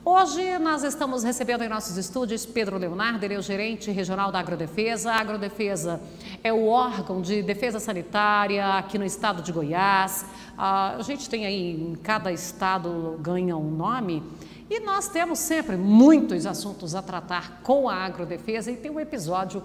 Hoje nós estamos recebendo em nossos estúdios Pedro Leonardo, ele é o gerente regional da Agrodefesa. A Agrodefesa é o órgão de defesa sanitária aqui no estado de Goiás. A gente tem aí, em cada estado ganha um nome. E nós temos sempre muitos assuntos a tratar com a Agrodefesa e tem um episódio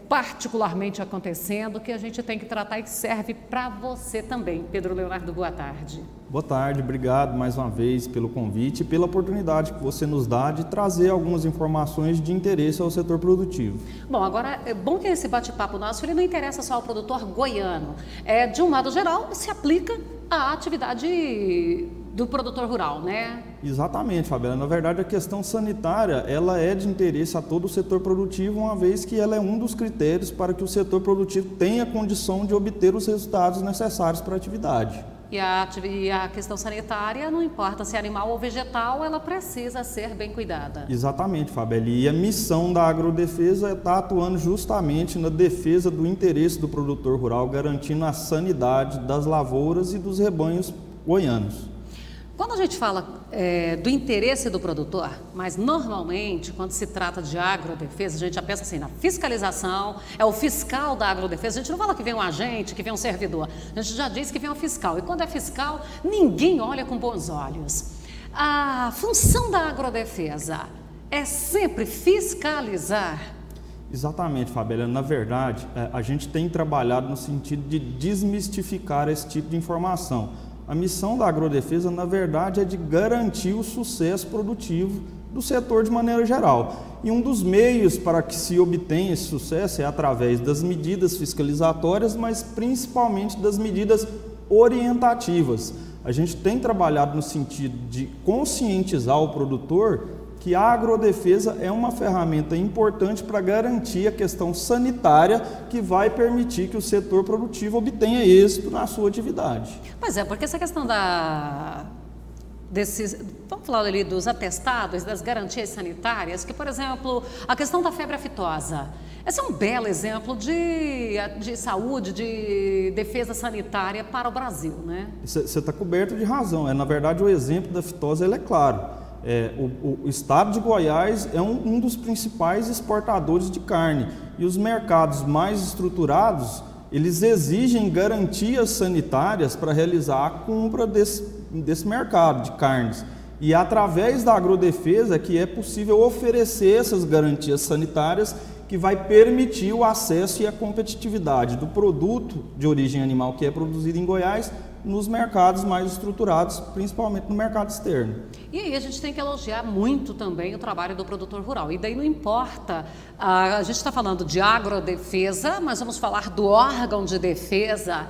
particularmente acontecendo que a gente tem que tratar e que serve para você também. Pedro Leonardo, boa tarde. Boa tarde, obrigado mais uma vez pelo convite e pela oportunidade que você nos dá de trazer algumas informações de interesse ao setor produtivo. Bom, agora é bom que esse bate-papo nosso ele não interessa só ao produtor goiano. De um modo geral, se aplica à atividade do produtor rural, né? Exatamente, Fabiana. Na verdade, a questão sanitária, ela é de interesse a todo o setor produtivo, uma vez que ela é um dos critérios para que o setor produtivo tenha condição de obter os resultados necessários para a atividade. E a questão sanitária, não importa se é animal ou vegetal, ela precisa ser bem cuidada. Exatamente, Fabiana. E a missão da Agrodefesa é estar atuando justamente na defesa do interesse do produtor rural, garantindo a sanidade das lavouras e dos rebanhos goianos. Quando a gente fala do interesse do produtor, mas normalmente quando se trata de agrodefesa, a gente já pensa assim na fiscalização, é o fiscal da agrodefesa, a gente não fala que vem um agente, que vem um servidor, a gente já diz que vem um fiscal, e quando é fiscal, ninguém olha com bons olhos. A função da agrodefesa é sempre fiscalizar. Exatamente, Fabiana. Na verdade, a gente tem trabalhado no sentido de desmistificar esse tipo de informação. A missão da Agrodefesa, na verdade, é de garantir o sucesso produtivo do setor de maneira geral. E um dos meios para que se obtenha esse sucesso é através das medidas fiscalizatórias, mas principalmente das medidas orientativas. A gente tem trabalhado no sentido de conscientizar o produtor que a agrodefesa é uma ferramenta importante para garantir a questão sanitária que vai permitir que o setor produtivo obtenha êxito na sua atividade. Pois é, porque essa questão vamos falar ali dos atestados, das garantias sanitárias, que, por exemplo, a questão da febre aftosa. Esse é um belo exemplo de saúde, de defesa sanitária para o Brasil, né? Você está coberto de razão. Na verdade, o exemplo da fitose ele é claro. O estado de Goiás é um dos principais exportadores de carne e os mercados mais estruturados, eles exigem garantias sanitárias para realizar a compra desse mercado de carnes. E através da agrodefesa que é possível oferecer essas garantias sanitárias que vai permitir o acesso e a competitividade do produto de origem animal que é produzido em Goiás nos mercados mais estruturados, principalmente no mercado externo. E aí a gente tem que elogiar muito também o trabalho do produtor rural. E daí não importa, a gente está falando de agrodefesa, mas vamos falar do órgão de defesa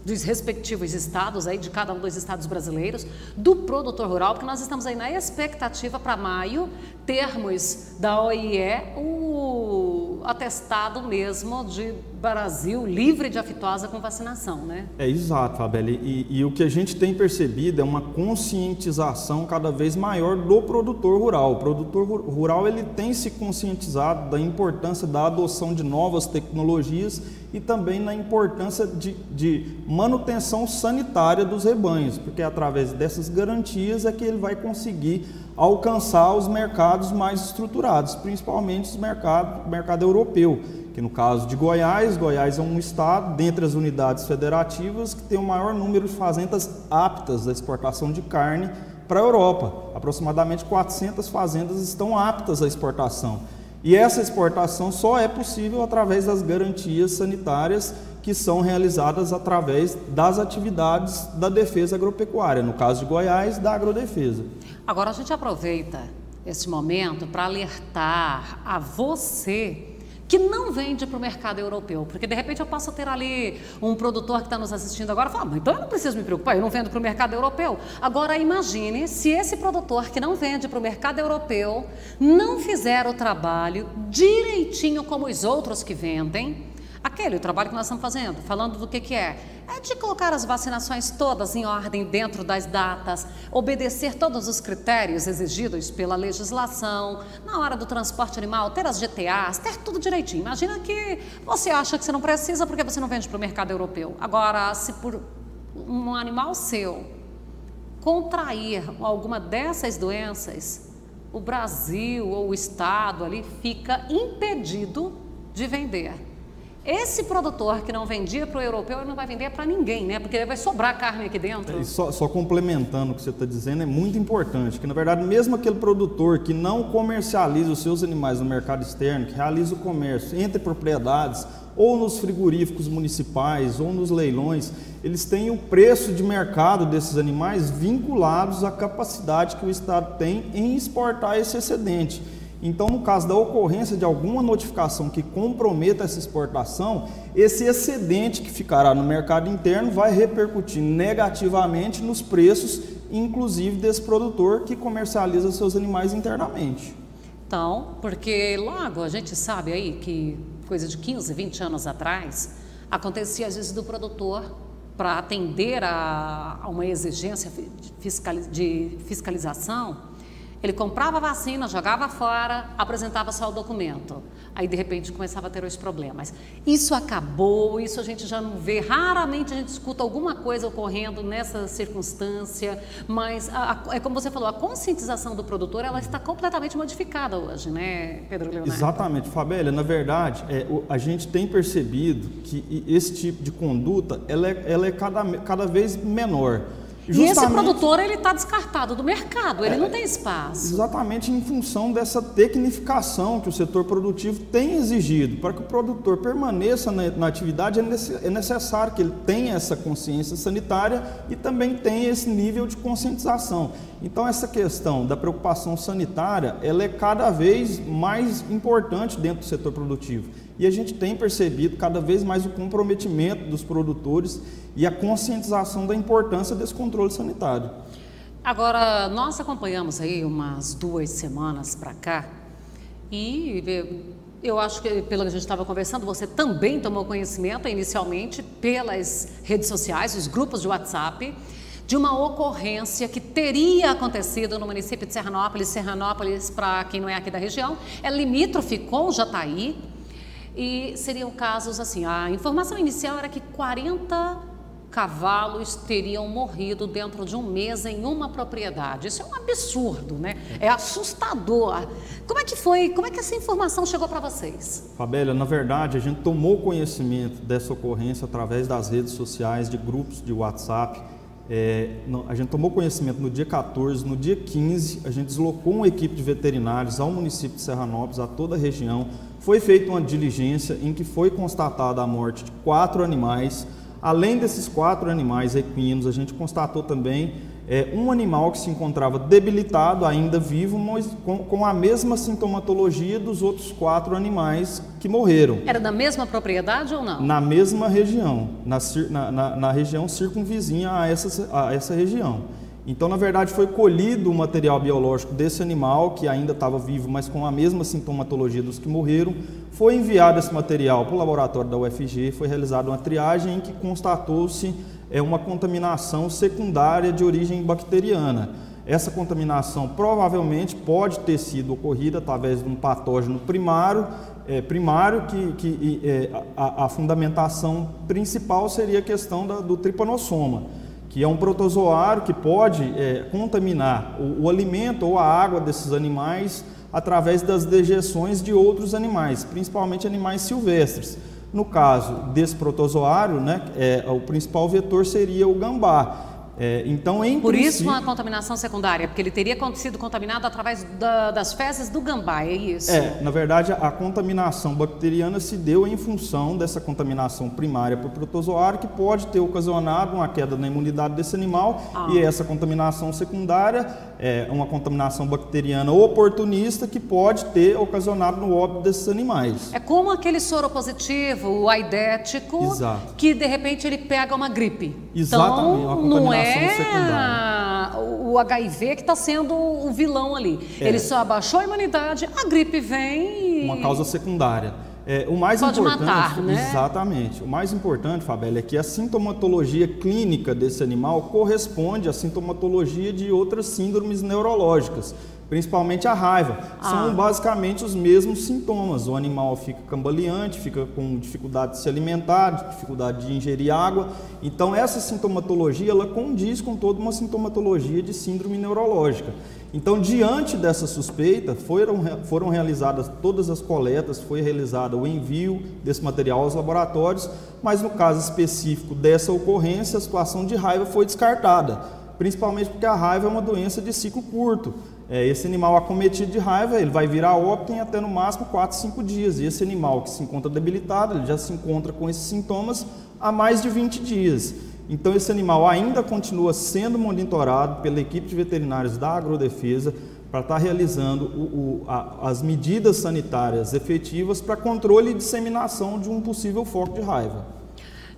dos respectivos estados, aí, de cada um dos estados brasileiros, do produtor rural, porque nós estamos aí na expectativa para maio termos da OIE o atestado mesmo de Brasil livre de aftosa com vacinação, né? Exato, Fabeli. E o que a gente tem percebido é uma conscientização cada vez maior do produtor rural. O produtor rural ele tem se conscientizado da importância da adoção de novas tecnologias e também na importância de manutenção sanitária dos rebanhos, porque através dessas garantias é que ele vai conseguir alcançar os mercados mais estruturados, principalmente o mercado europeu, que no caso de Goiás é um estado, dentre as unidades federativas, que tem o maior número de fazendas aptas à exportação de carne para a Europa. Aproximadamente 400 fazendas estão aptas à exportação. E essa exportação só é possível através das garantias sanitárias que são realizadas através das atividades da defesa agropecuária, no caso de Goiás, da agrodefesa. Agora a gente aproveita esse momento para alertar a você que não vende para o mercado europeu, porque de repente eu posso ter ali um produtor que está nos assistindo agora e fala, então eu não preciso me preocupar, eu não vendo para o mercado europeu. Agora imagine se esse produtor que não vende para o mercado europeu não fizer o trabalho direitinho como os outros que vendem, o trabalho que nós estamos fazendo, falando do que é de colocar as vacinações todas em ordem dentro das datas, obedecer todos os critérios exigidos pela legislação, na hora do transporte animal, ter as GTAs, ter tudo direitinho. Imagina que você acha que você não precisa porque você não vende para o mercado europeu. Agora, se por um animal seu contrair alguma dessas doenças, o Brasil ou o Estado ali fica impedido de vender. Esse produtor que não vendia para o europeu, ele não vai vender para ninguém, né? Porque vai sobrar carne aqui dentro. E só complementando o que você está dizendo, é muito importante que, na verdade, mesmo aquele produtor que não comercializa os seus animais no mercado externo, que realiza o comércio entre propriedades, ou nos frigoríficos municipais, ou nos leilões, eles têm o preço de mercado desses animais vinculados à capacidade que o Estado tem em exportar esse excedente. Então, no caso da ocorrência de alguma notificação que comprometa essa exportação, esse excedente que ficará no mercado interno vai repercutir negativamente nos preços, inclusive desse produtor que comercializa seus animais internamente. Então, porque logo a gente sabe aí que coisa de 15, 20 anos atrás, acontecia às vezes do produtor, para atender a uma exigência de fiscalização, ele comprava a vacina, jogava fora, apresentava só o documento. Aí, de repente, começava a ter os problemas. Isso acabou, isso a gente já não vê. Raramente a gente escuta alguma coisa ocorrendo nessa circunstância, mas, é como você falou, a conscientização do produtor, ela está completamente modificada hoje, né, Pedro Leonardo? Exatamente, Fabélia. Na verdade, a gente tem percebido que esse tipo de conduta, ela é cada vez menor. E esse produtor, ele está descartado do mercado, ele não tem espaço. Exatamente em função dessa tecnificação que o setor produtivo tem exigido. Para que o produtor permaneça na atividade, é necessário que ele tenha essa consciência sanitária e também tenha esse nível de conscientização. Então, essa questão da preocupação sanitária, ela é cada vez mais importante dentro do setor produtivo. E a gente tem percebido cada vez mais o comprometimento dos produtores e a conscientização da importância desse controle sanitário. Agora, nós acompanhamos aí umas 2 semanas para cá e eu acho que, pelo que a gente estava conversando, você também tomou conhecimento inicialmente pelas redes sociais, os grupos de WhatsApp, de uma ocorrência que teria acontecido no município de Serranópolis. Serranópolis, para quem não é aqui da região, é limítrofe com Jataí. E seriam casos assim, a informação inicial era que 40 cavalos teriam morrido dentro de um mês em uma propriedade. Isso é um absurdo, né? É assustador. Como é que foi? Como é que essa informação chegou para vocês? Fabélia, na verdade, a gente tomou conhecimento dessa ocorrência através das redes sociais, de grupos de WhatsApp. A gente tomou conhecimento no dia 14, no dia 15, a gente deslocou uma equipe de veterinários ao município de Serranópolis, a toda a região. Foi feita uma diligência em que foi constatada a morte de 4 animais. Além desses 4 animais equinos, a gente constatou também um animal que se encontrava debilitado, ainda vivo, mas com a mesma sintomatologia dos outros 4 animais que morreram. Era da mesma propriedade ou não? Na mesma região, na região circunvizinha a essa região. Então, na verdade, foi colhido o material biológico desse animal, que ainda estava vivo, mas com a mesma sintomatologia dos que morreram. Foi enviado esse material para o laboratório da UFG, foi realizada uma triagem em que constatou-se uma contaminação secundária de origem bacteriana. Essa contaminação provavelmente pode ter sido ocorrida através de um patógeno primário, a fundamentação principal seria a questão do tripanossoma, que é um protozoário que pode contaminar o alimento ou a água desses animais através das dejeções de outros animais, principalmente animais silvestres. No caso desse protozoário, né, o principal vetor seria o gambá. Então, Por isso uma contaminação secundária, porque ele teria sido contaminado através das fezes do gambá, é isso? Na verdade, a contaminação bacteriana se deu em função dessa contaminação primária por protozoário, que pode ter ocasionado uma queda na imunidade desse animal, e essa contaminação secundária é uma contaminação bacteriana oportunista que pode ter ocasionado no óbito desses animais. É como aquele soro positivo, o aidético, Exato. Que de repente ele pega uma gripe. Exatamente, então, uma contaminação não é secundária. O HIV que está sendo o vilão ali. Ele só abaixou a imunidade, a gripe vem e... Uma causa secundária. O mais pode importante, matar, né? Exatamente. O mais importante, Fabélia, é que a sintomatologia clínica desse animal corresponde à sintomatologia de outras síndromes neurológicas, principalmente a raiva. São basicamente os mesmos sintomas. O animal fica cambaleante, fica com dificuldade de se alimentar, dificuldade de ingerir água. Então essa sintomatologia, ela condiz com toda uma sintomatologia de síndrome neurológica. Então, diante dessa suspeita, foram realizadas todas as coletas, foi realizado o envio desse material aos laboratórios, mas no caso específico dessa ocorrência, a situação de raiva foi descartada, principalmente porque a raiva é uma doença de ciclo curto. Esse animal acometido de raiva, ele vai virar óbito em até no máximo 4, 5 dias, e esse animal que se encontra debilitado, ele já se encontra com esses sintomas há mais de 20 dias. Então, esse animal ainda continua sendo monitorado pela equipe de veterinários da Agrodefesa para estar realizando as medidas sanitárias efetivas para controle e disseminação de um possível foco de raiva.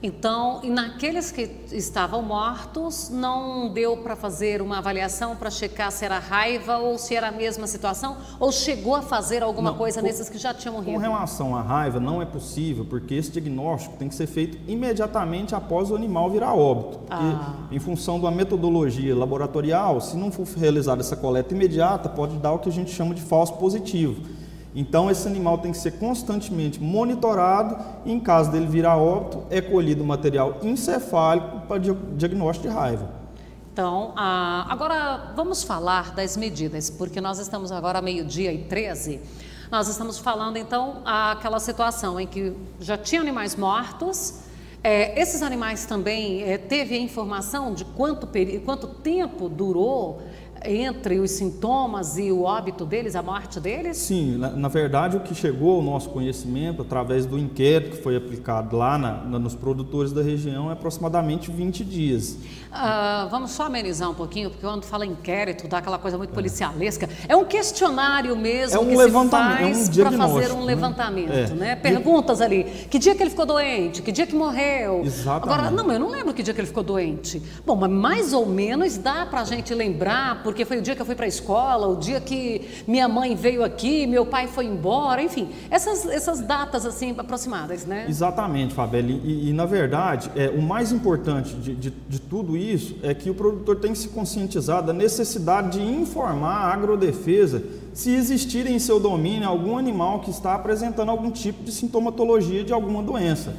Então, e naqueles que estavam mortos, não deu para fazer uma avaliação para checar se era raiva ou se era a mesma situação? Ou chegou a fazer alguma coisa nesses que já tinham morrido? Com relação à raiva, não é possível, porque esse diagnóstico tem que ser feito imediatamente após o animal virar óbito. Porque, em função de uma metodologia laboratorial, se não for realizada essa coleta imediata, pode dar o que a gente chama de falso positivo. Então, esse animal tem que ser constantemente monitorado e, em caso dele virar óbito, é colhido material encefálico para diagnóstico de raiva. Então, agora vamos falar das medidas, porque nós estamos agora meio-dia e 13. Nós estamos falando, então, aquela situação em que já tinha animais mortos. Esses animais também teve a informação de quanto tempo durou entre os sintomas e o óbito deles, a morte deles? Sim, na verdade o que chegou ao nosso conhecimento através do inquérito que foi aplicado lá nos produtores da região é aproximadamente 20 dias. Vamos só amenizar um pouquinho, porque quando fala inquérito dá aquela coisa muito policialesca. É um questionário mesmo que se faz para fazer um levantamento, né? Perguntas ali, que dia que ele ficou doente, que dia que morreu. Exatamente. Agora, não, eu não lembro que dia que ele ficou doente. Bom, mas mais ou menos dá para a gente lembrar, porque foi o dia que eu fui para a escola, o dia que minha mãe veio aqui, meu pai foi embora, enfim, essas datas assim aproximadas, né? Exatamente, Fabeli, e na verdade, o mais importante de tudo isso é que o produtor tem que se conscientizar da necessidade de informar a Agrodefesa se existir em seu domínio algum animal que está apresentando algum tipo de sintomatologia de alguma doença.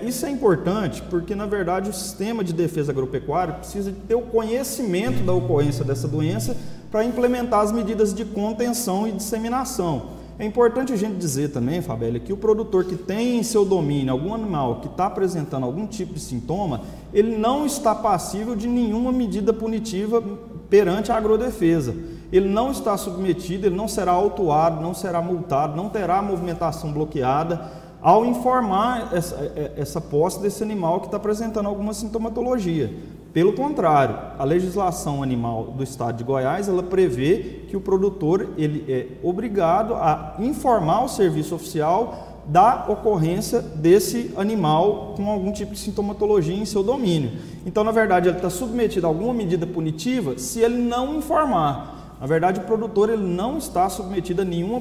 Isso é importante porque, na verdade, o sistema de defesa agropecuária precisa ter o conhecimento da ocorrência dessa doença para implementar as medidas de contenção e disseminação. É importante a gente dizer também, Fabélia, que o produtor que tem em seu domínio algum animal que está apresentando algum tipo de sintoma, ele não está passível de nenhuma medida punitiva perante a Agrodefesa. Ele não está submetido, ele não será autuado, não será multado, não terá movimentação bloqueada ao informar essa posse desse animal que está apresentando alguma sintomatologia. Pelo contrário, a legislação animal do estado de Goiás, ela prevê que o produtor ele é obrigado a informar o serviço oficial da ocorrência desse animal com algum tipo de sintomatologia em seu domínio. Então, na verdade, ele está submetido a alguma medida punitiva se ele não informar. Na verdade, o produtor ele não está submetido a nenhuma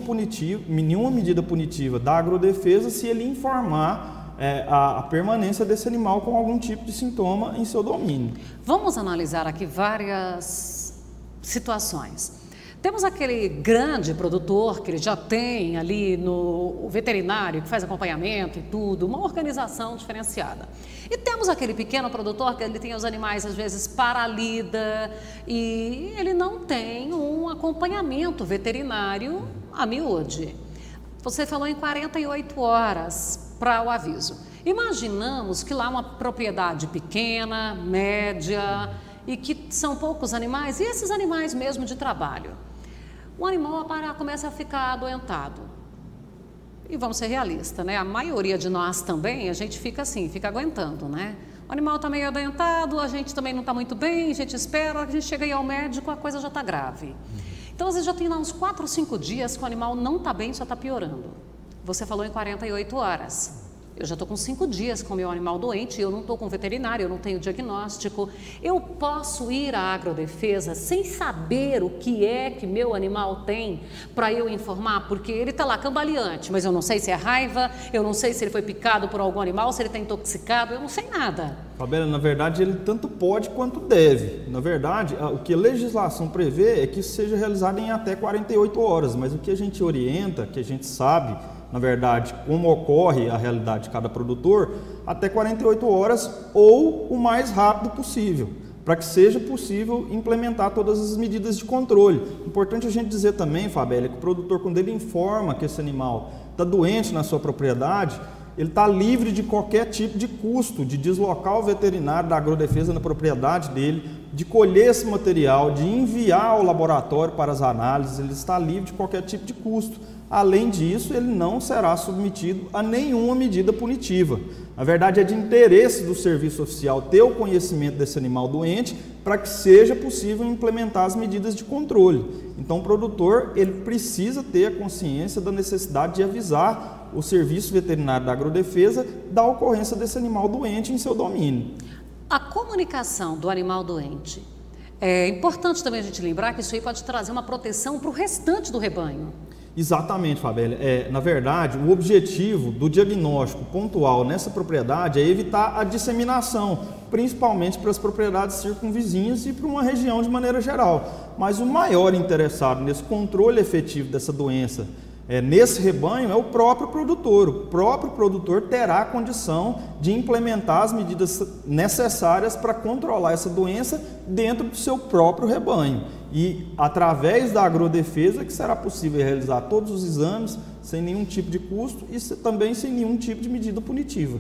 medida punitiva da Agrodefesa se ele informar a permanência desse animal com algum tipo de sintoma em seu domínio. Vamos analisar aqui várias situações. Temos aquele grande produtor que ele já tem ali no veterinário que faz acompanhamento e tudo, uma organização diferenciada. E temos aquele pequeno produtor que ele tem os animais às vezes para lida e ele não tem um acompanhamento veterinário a miúde. Você falou em 48 horas para o aviso. Imaginamos que lá uma propriedade pequena, média e que são poucos animais, e esses animais mesmo de trabalho. O animal começa a ficar adoentado. E vamos ser realistas, né? A maioria de nós também, a gente fica assim, fica aguentando, né? O animal está meio adoentado, a gente também não está muito bem, a gente espera, a gente chega aí ao médico, a coisa já está grave. Então, às vezes já tem lá uns 4 ou 5 dias que o animal não está bem, só está piorando. Você falou em 48 horas. Eu já estou com 5 dias com o meu animal doente, eu não estou com veterinário, eu não tenho diagnóstico. Eu posso ir à agrodefesa sem saber o que é que meu animal tem para eu informar? Porque ele está lá cambaleante, mas eu não sei se é raiva, eu não sei se ele foi picado por algum animal, se ele está intoxicado, eu não sei nada. Fabíola, na verdade, ele tanto pode quanto deve. Na verdade, o que a legislação prevê é que isso seja realizado em até 48 horas, mas o que a gente orienta, que a gente sabe, na verdade, como ocorre a realidade de cada produtor, até 48 horas ou o mais rápido possível, para que seja possível implementar todas as medidas de controle. Importante a gente dizer também, Fabíola, que o produtor, quando ele informa que esse animal está doente na sua propriedade, ele está livre de qualquer tipo de custo, de deslocar o veterinário da agrodefesa na propriedade dele, de colher esse material, de enviar ao laboratório para as análises, ele está livre de qualquer tipo de custo. Além disso, ele não será submetido a nenhuma medida punitiva. Na verdade, é de interesse do serviço oficial ter o conhecimento desse animal doente para que seja possível implementar as medidas de controle. Então, o produtor ele precisa ter a consciência da necessidade de avisar o serviço veterinário da agrodefesa da ocorrência desse animal doente em seu domínio. A comunicação do animal doente, é importante também a gente lembrar que isso aí pode trazer uma proteção para o restante do rebanho. Exatamente, Fabíola. Na verdade, o objetivo do diagnóstico pontual nessa propriedade é evitar a disseminação, principalmente para as propriedades circunvizinhas e para uma região de maneira geral. Mas o maior interessado nesse controle efetivo dessa doença nesse rebanho é o próprio produtor. O próprio produtor terá a condição de implementar as medidas necessárias para controlar essa doença dentro do seu próprio rebanho. E através da agrodefesa que será possível realizar todos os exames sem nenhum tipo de custo e também sem nenhum tipo de medida punitiva.